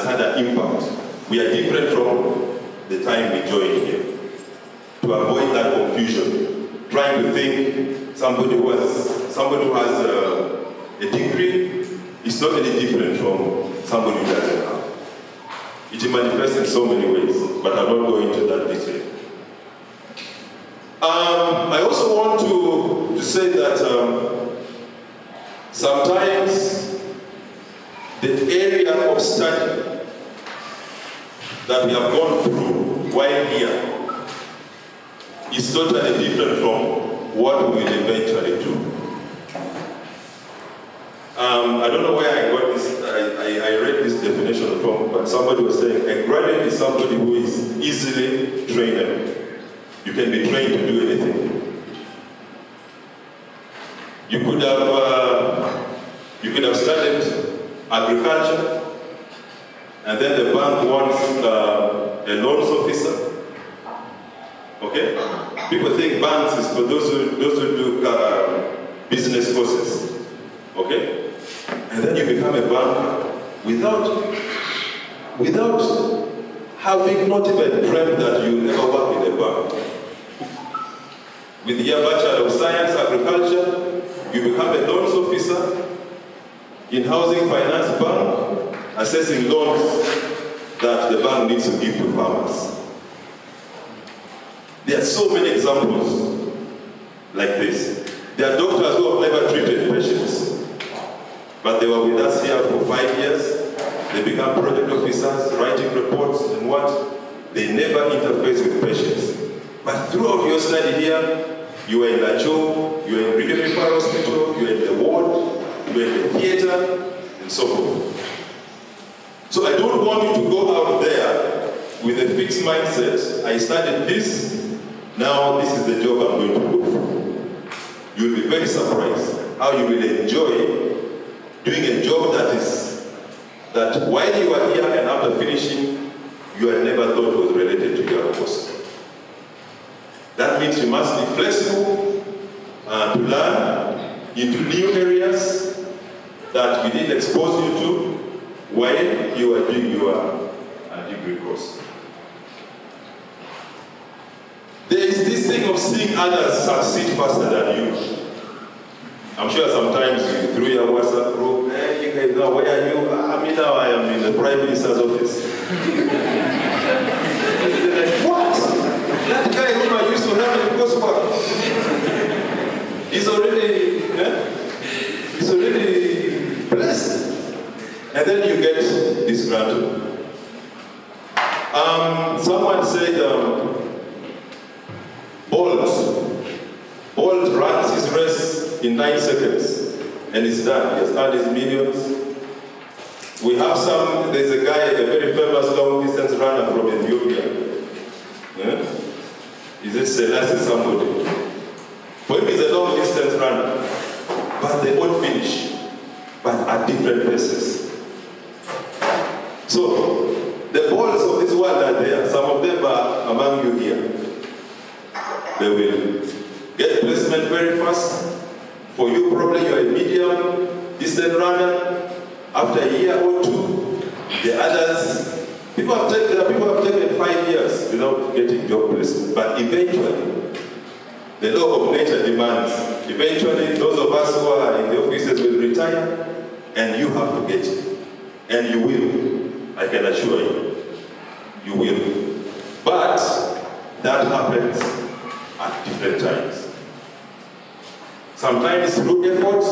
had an impact. We are different from the time we joined here. To avoid that confusion, trying to think somebody who has a degree is not any different from somebody who doesn't have. It manifests in so many ways, but I'm not going into that detail. I also want to say that sometimes the area of study that we have gone through while here is totally different from what we will eventually do. I don't know where I got this, I read this definition from, but somebody was saying a graduate is somebody who is easily trainable. You can be trained to do anything. You could have studied agriculture, and then the bank wants a loans officer. Okay? People think banks is for those who do business courses. Okay? And then you become a banker without having not even dreamt that you never work in a bank. With your Bachelor of Science, Agriculture, you become a loans officer in Housing Finance Bank, assessing loans that the bank needs to give to farmers. There are so many examples like this. There are doctors who have never treated patients, but they were with us here for 5 years. They become project officers, writing reports and what? They never interface with patients. But throughout your study here, you are in Lacho, you are in Regional Referral Hospital, you are in the ward, you are in the theater, and so forth. So I don't want you to go out there with a fixed mindset. I studied this, now this is the job I'm going to look for. You'll be very surprised how you will enjoy doing a job that while you are here and after finishing, you had never thought was related to your course. That means you must be flexible to learn into new areas that we didn't expose you to while you are doing your degree course. There is this thing of seeing others succeed faster than you. I'm sure sometimes you, through your WhatsApp group, hey, you guys know, where are you? Now I am in the Prime Minister's office. Like, what? That guy whom I used to have in coursework, he's already blessed. And then you get disgruntled. Someone said, Bolt runs his race in 9 seconds, and it's done. He has earned his millions. We have there's a guy, a very famous long-distance runner from Ethiopia. Yeah? Is it Selassie somebody? For him, he's a long-distance runner. But they all finish, but at different paces. So, the balls of this world are there. Some of them are among you here. They will get placement very fast. For you, probably you're a medium distance runner. After a year or two, the others, people have taken 5 years without getting job placement. But eventually, the law of nature demands, eventually those of us who are in the offices will retire, and you have to get it. And you will, I can assure you, you will. But that happens at different times. Sometimes through efforts.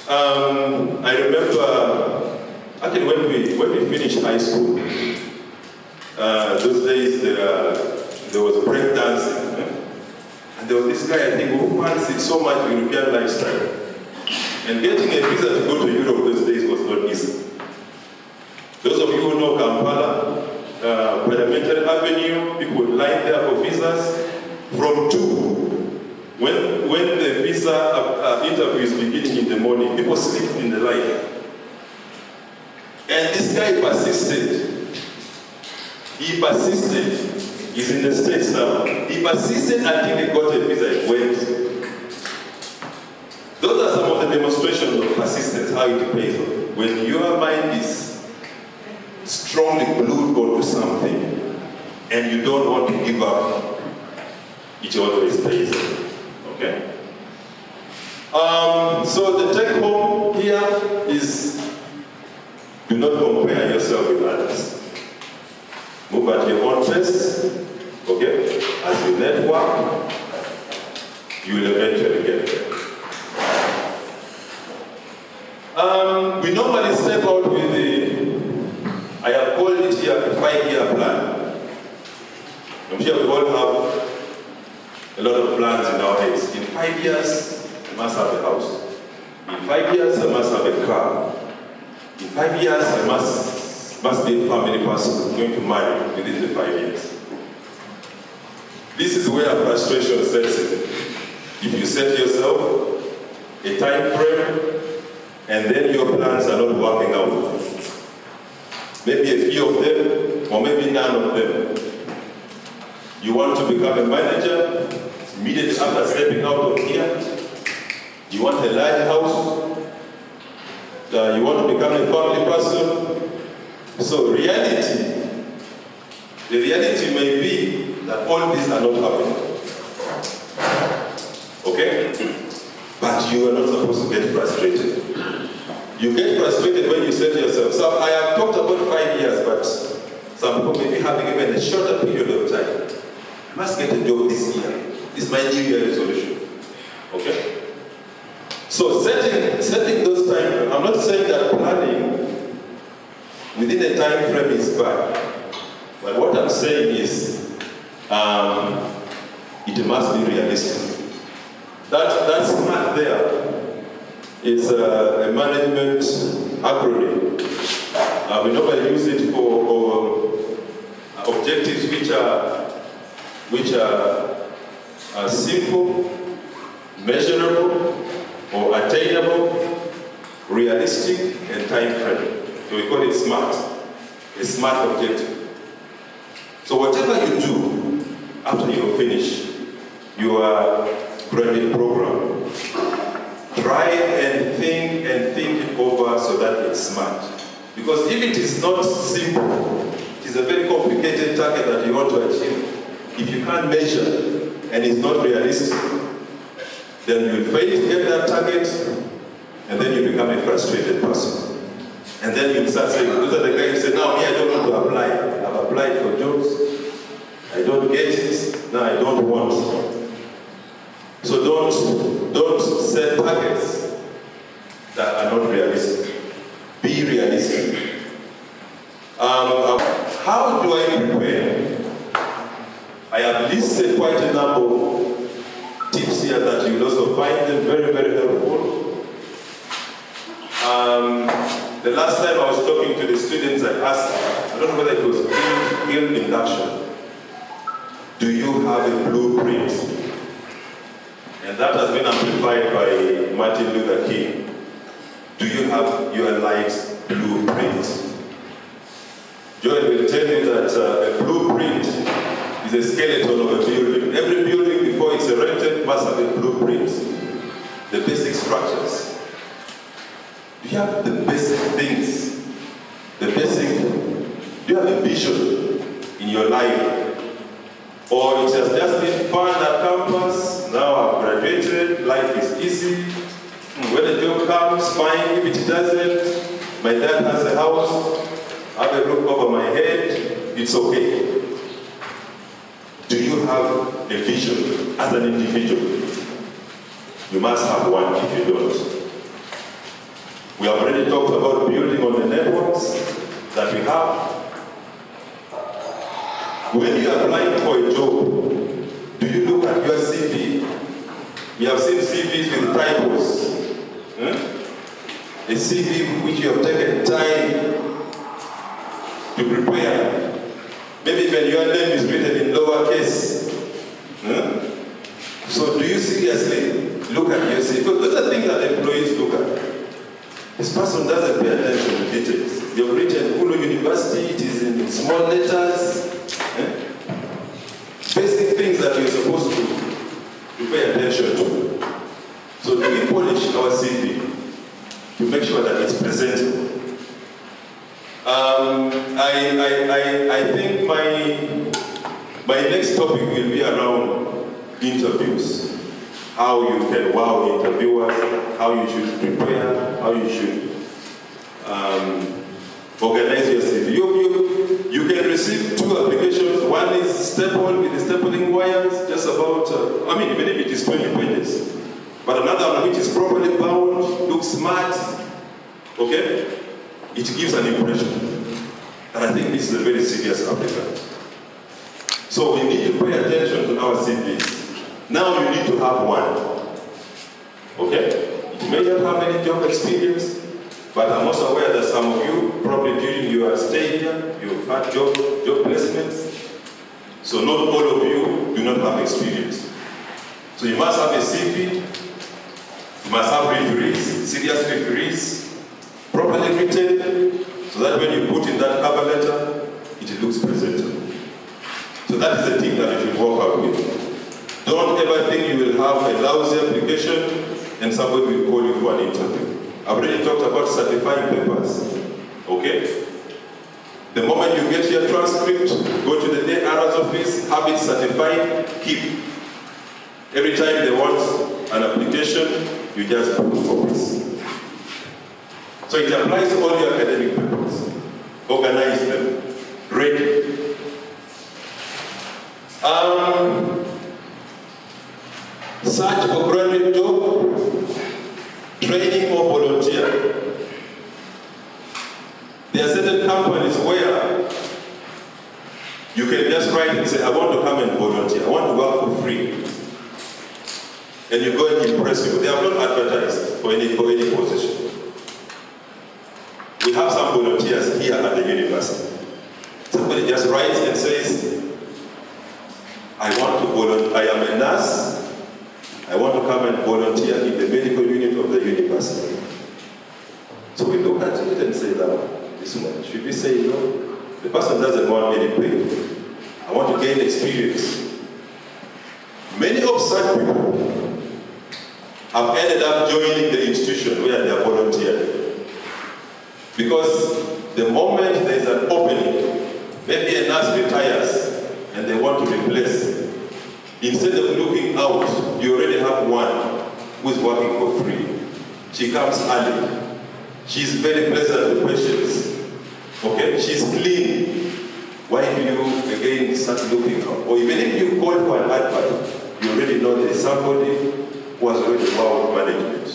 I remember, actually when we finished high school, those days there was breakdancing, and there was this guy I think who fancied so much European lifestyle. And getting a visa to go to Europe those days was not easy. Those of you who know Kampala, Parliamentary Avenue, people would line there for visas from 2. When the visa interview is beginning in the morning, people sleep in the line. And this guy persisted. He persisted. He's in the States now. He persisted until he got a visa and went. Those are some of the demonstrations of persistence, how it pays off. When your mind is strongly glued onto something and you don't want to give up, it always stays. Okay? So the take home here is, do not compare yourself with others. Move at your own pace, okay? As you network, you will eventually get there. We normally step out with I have called it here a 5-year plan. I'm sure we all have a lot of plans in our heads. In 5 years, I must have a house. In 5 years, I must have a car. In 5 years, I must be a family person going to marry within the 5 years. This is where frustration sets in. If you set yourself a time frame and then your plans are not working out, maybe a few of them or maybe none of them, you want to become a manager immediately after stepping out of here, you want a large house, you want to become a family person. So the reality may be that all these are not happening. Okay? But you are not supposed to get frustrated. You get frustrated when you say to yourself, so I have talked about 5 years, but some people may be having even a shorter period of time. I must get a job this year. This is my New Year resolution. Okay? So setting those time, I'm not saying that planning within a time frame is bad. But what I'm saying is, it must be realistic. That SMART there is a management acronym. We normally use it for objectives which are simple, measurable, or attainable, realistic, and time frame. So we call it SMART, a SMART objective. So whatever you do after you finish your graduate program, try and think it over so that it's smart. Because if it is not simple, it is a very complicated target that you want to achieve. If you can't measure and it's not realistic, then you'll fail to get that target, and then you become a frustrated person. And then you start saying, those are the guys who say, now me, I don't want to apply. I've applied for jobs. I don't get it. Now I don't want. So don't set targets that are not realistic. Be realistic. How do I prepare? I have listed quite a number of tips here that you will also find them very, very helpful. The last time I was talking to the students, I asked, I don't know whether it was field induction, do you have a blueprint? And that has been amplified by Martin Luther King. Do you have your life's blueprint? Joel will tell you that a blueprint is a skeleton of a building. Every building before it's erected must have a blueprint. The basic structures. Do you have the basic things? Do you have a vision in your life? Or it has just been fun at campus, now I've graduated, life is easy. When the job comes, fine. If it doesn't, my dad has a house, I have a roof over my head, it's okay. Do you have a vision as an individual? You must have one if you don't. We have already talked about building on the networks that we have. When you are applying for a job, do you look at your CV? We have seen CVs with typos. A CV which you have taken time to prepare. Maybe even your name is written in lowercase. So do you seriously look at your CV? Because those are things that employees look at. This person doesn't pay attention to details. You've written Gulu University, it is in small letters. Basic things that you're supposed to pay attention to. So do we polish our CV to make sure that it's presentable? I think my next topic will be around interviews. How you can wow interviewers, how you should prepare, how you should organize your CV. You can receive 2 applications. One is stapled with the stapling wires, just about, even if it is 20 pages. But another one which is properly bound, looks smart, okay? It gives an impression. And I think this is a very serious applicant. So we need to pay attention to our CVs. Now you need to have one, okay? It may not have any job experience, but I'm also aware that some of you, probably during your stay here, you've had job placements. So not all of you do not have experience. So you must have a CV, you must have referees, serious referees, properly written, so that when you put in that cover letter, it looks presentable. So that is the thing that you should work out with. Don't ever think you will have a lousy application and somebody will call you for an interview. I've already talked about certifying papers, okay? The moment you get your transcript, go to the AR's office, have it certified, keep. Every time they want an application, you just put copies. So it applies to all your academic papers. Organize them. Ready. Search for graduate job, training or volunteer. There are certain companies where you can just write and say, I want to come and volunteer. I want to work for free. And you go and impress people. They have not advertised for any position. We have some volunteers here at the university. Somebody just writes and says, I am a nurse. I want to come and volunteer in the medical unit of the university. So we look at it and say, this one, should we say no? The person doesn't want any pay. I want to gain experience. Many of such people have ended up joining the institution where they are volunteering. Because the moment there is an opening, maybe a nurse retires and they want to replace. Instead of looking out, you already have one who is working for free. She comes early. She's very pleasant to patients. Okay? She's clean. Why do you again start looking out? Or even if you call for an advert, you already know there's somebody who has already wow management.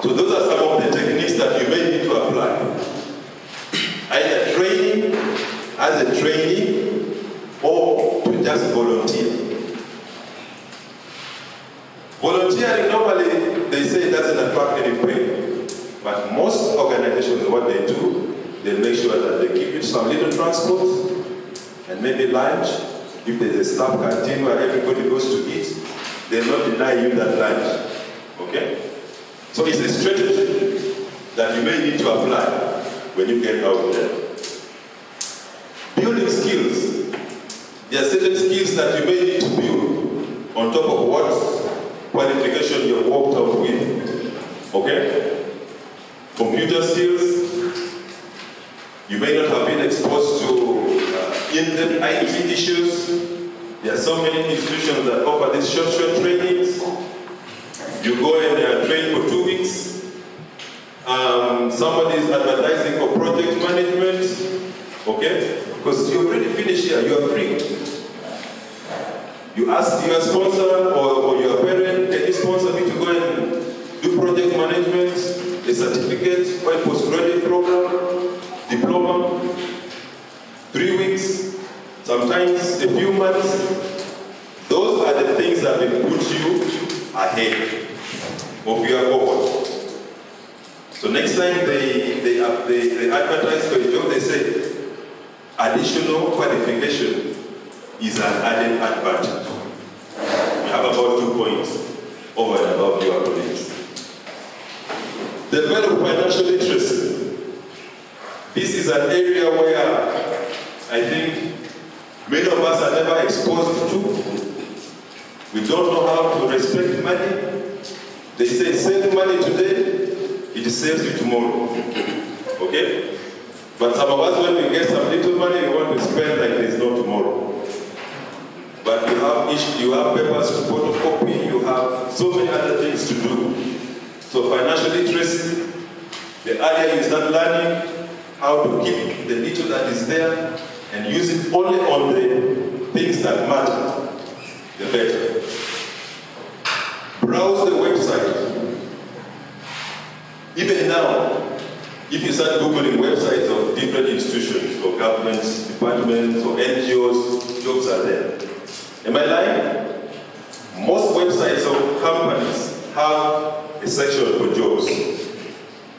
So those are some of the techniques that you may need to apply. Either training as a trainee or to just volunteer. Volunteering, normally, they say it doesn't attract any pay. But most organizations, what they do, they make sure that they give you some little transport and maybe lunch. If there's a staff canteen where everybody goes to eat, they'll not deny you that lunch. Okay? So it's a strategy that you may need to apply when you get out there. Building skills. There are certain skills that you may need to build on top of what qualification you have walked out with. Okay? Computer skills. You may not have been exposed to in-depth IT issues. There are so many institutions that offer these short trainings. You go and train for 2 weeks. Somebody is advertising for project management. Okay? Because you already finished here, you are free. You ask your sponsor or your parent, can you sponsor me to go and do project management, a certificate, or a postgraduate program, diploma, 3 weeks, sometimes a few months. Those are the things that will put you ahead of your cohort. So next time they advertise for a job, they say, additional qualification is an added advantage. You have about 2 points over and above your colleagues. Develop financial literacy. This is an area where I think many of us are never exposed to. We don't know how to respect money. They say save money today, it saves you tomorrow. Okay? But some of us, when we get some little money, we want to spend like there's no tomorrow. But you have papers to photocopy, you have so many other things to do. So financial literacy, the earlier you start learning how to keep the little that is there and use it only on the things that matter, the better. Browse the website. Even now, if you start Googling websites of different institutions or governments, departments or NGOs, jobs are there. Am I lying? Most websites of companies have a section for jobs.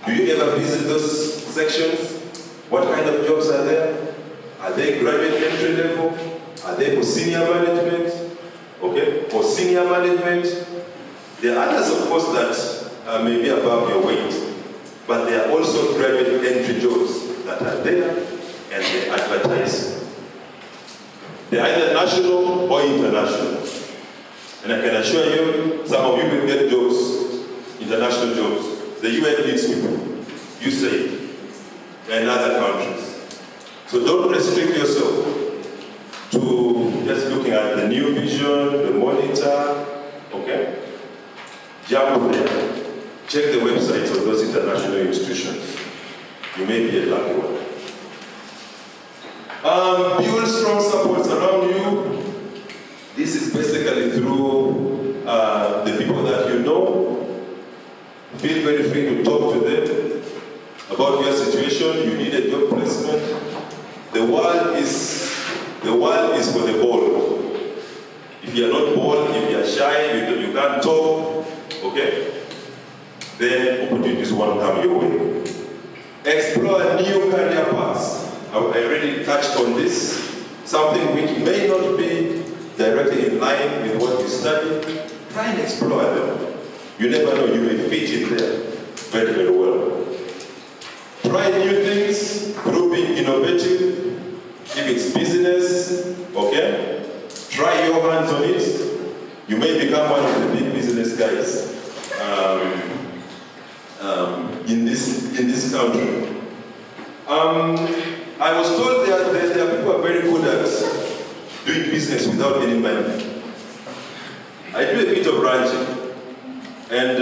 Do you ever visit those sections? What kind of jobs are there? Are they graduate entry level? Are they for senior management? Okay, for senior management. There are others, of course, that may be above your weight. But there are also graduate entry jobs that are there and they advertise. They're either national or international. And I can assure you, some of you will get jobs, international jobs. The UN needs people, you say, and other countries. So don't restrict yourself to just looking at the new vision, the monitor, okay? Jump there. Check the websites of those international institutions. You may be a lucky one. Build strong supports around you. This is basically through the people that you know. Feel very free to talk to them about your situation. You need a job placement. The world is for the bold. If you are not bold, if you are shy, you can't talk, okay? Then opportunities won't come your way. Explore new career paths. I already touched on this. Something which may not be directly in line with what you study. Try and explore them. You never know, you may fit in there very, very well. Try new things through being innovative. If it's business, okay? Try your hands on it. You may become one of the big business guys. In this country. I was told that there are people who are very good at doing business without any money. I do a bit of ranching. And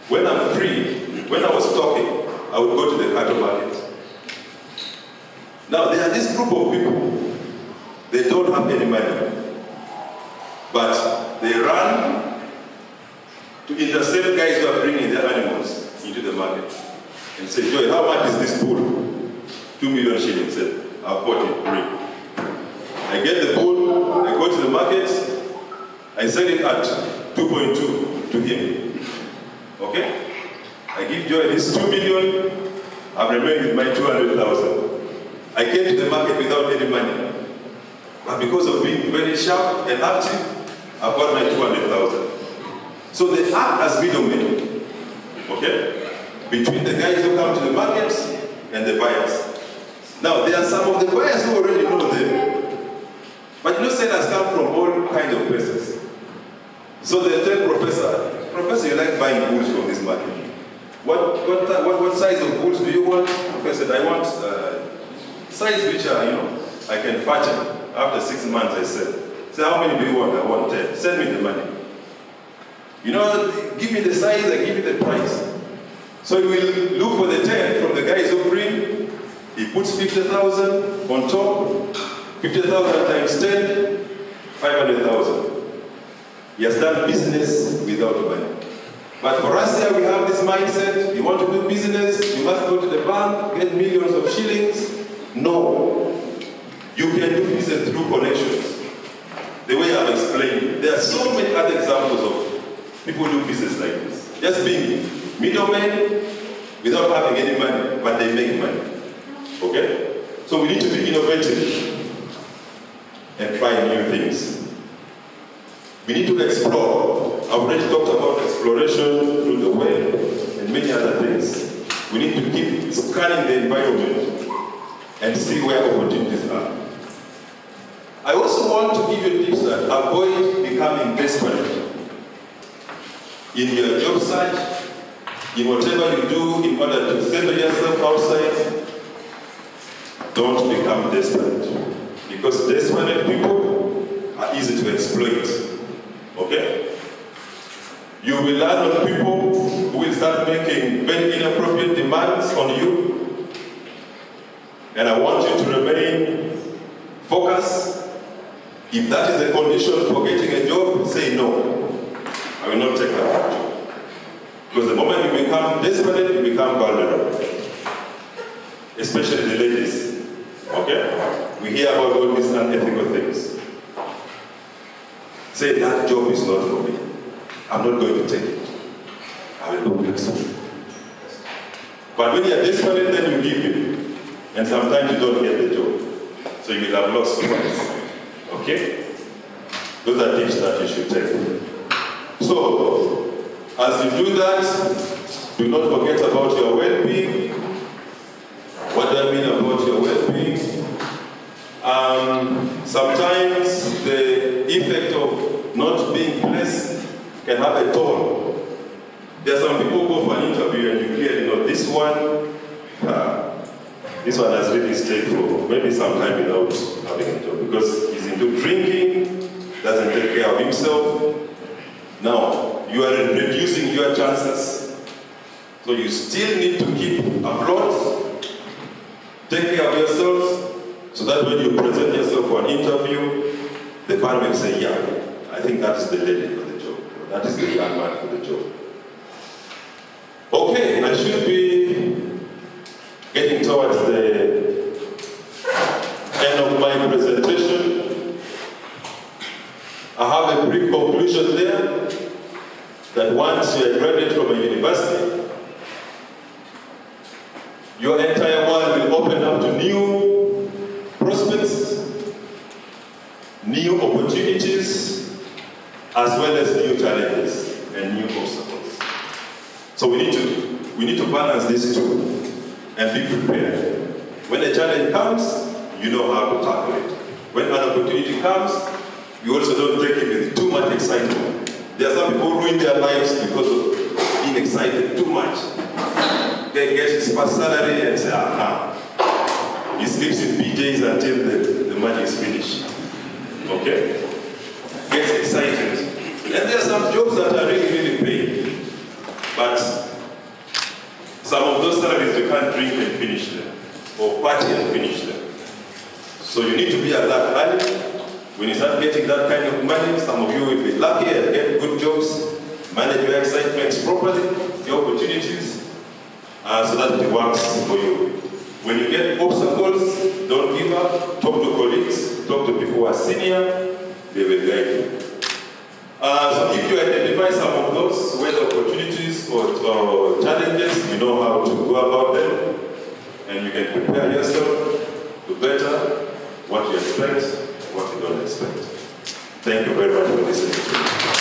when I'm free, when I was talking, I would go to the cattle market. Now, there are this group of people, they don't have any money, but they run to intercept guys who are bringing their animals into the market and say, Joy, how much is this bull? 2 million shillings. I've bought it, bring. I get the bull, I go to the market, I sell it at 2.2 to him. Okay? I give Joy this 2 million, I've remained with my 200,000. I came to the market without any money. But because of being very sharp and active, I've got my 200,000. So they act as middlemen, okay, between the guys who come to the market and the buyers. Now, there are some of the buyers who already know them, but sellers come from all kinds of places. So they tell Professor, you like buying bulls from this market. What size of bulls do you want? Professor, I want size which are, I can fatten. After 6 months, I said, so how many do you want? I want 10. Send me the money. Give me the size, I give you the price. So you will look for the 10 from the guys who bring. He puts 50,000 on top. 50,000 times 10, 500,000. He has done business without money. But for us here, we have this mindset. You want to do business, you must go to the bank, get millions of shillings. No. You can do business through connections. The way I've explained, there are so many other examples of people who do business like this. Just being middlemen without having any money, but they make money. Okay? So we need to be innovative and try new things. We need to explore. I've already talked about exploration through the web and many other things. We need to keep scanning the environment and see where opportunities are. I also want to give you tips that avoid becoming desperate in your job search, in whatever you do in order to settle yourself outside. don't become desperate. Because desperate people are easy to exploit. Okay? You will learn on people who will start making very inappropriate demands on you. And I want you to remain focused. If that is the condition for getting a job, say no. I will not take that job. Because the moment you become desperate, you become vulnerable. Especially the ladies. Okay? We hear about all these unethical things. Say, that job is not for me. I'm not going to take it. I will look elsewhere. But when you are desperate, then you leave it. And sometimes you don't get the job. So you will have lost twice. Okay? Those are tips that you should take. So, as you do that, do not forget about your well-being. What do I mean about your well-being? Sometimes the effect of not being blessed can have a toll. There are some people who go for an interview and you clearly know this one has really stayed for maybe some time without having a job because he's into drinking, doesn't take care of himself. Now, you are reducing your chances. So you still need to keep afloat, take care of yourselves, so that when you present yourself for an interview, the panel will say, yeah, I think that is the lady for the job, or that is the young man for the job. Okay, I should be getting towards the end of my presentation. I have a brief conclusion there, that once you are graduate from a university, your entire world will open up to new prospects, new opportunities, as well as new challenges and new obstacles. So we need to balance these two and be prepared. When a challenge comes, you know how to tackle it. When an opportunity comes, you also don't take it with too much excitement. There are some people who ruin their lives because of being excited too much. They get his first salary and say, aha. He sleeps in PJs until the money is finished. Okay? Gets excited. And there are some jobs that are really, really paying. But some of those salaries you can't drink and finish them, or party and finish them. So you need to be at that early. When you start getting that kind of money, some of you will be lucky and get good jobs, manage your excitements properly, your opportunities, so that it works for you. When you get obstacles, don't give up. Talk to colleagues, talk to people who are senior, they will guide you. So if you identify some of those, whether opportunities or challenges, you know how to go about them, and you can prepare yourself to better what you expect, what you don't expect. Thank you very much for listening to me.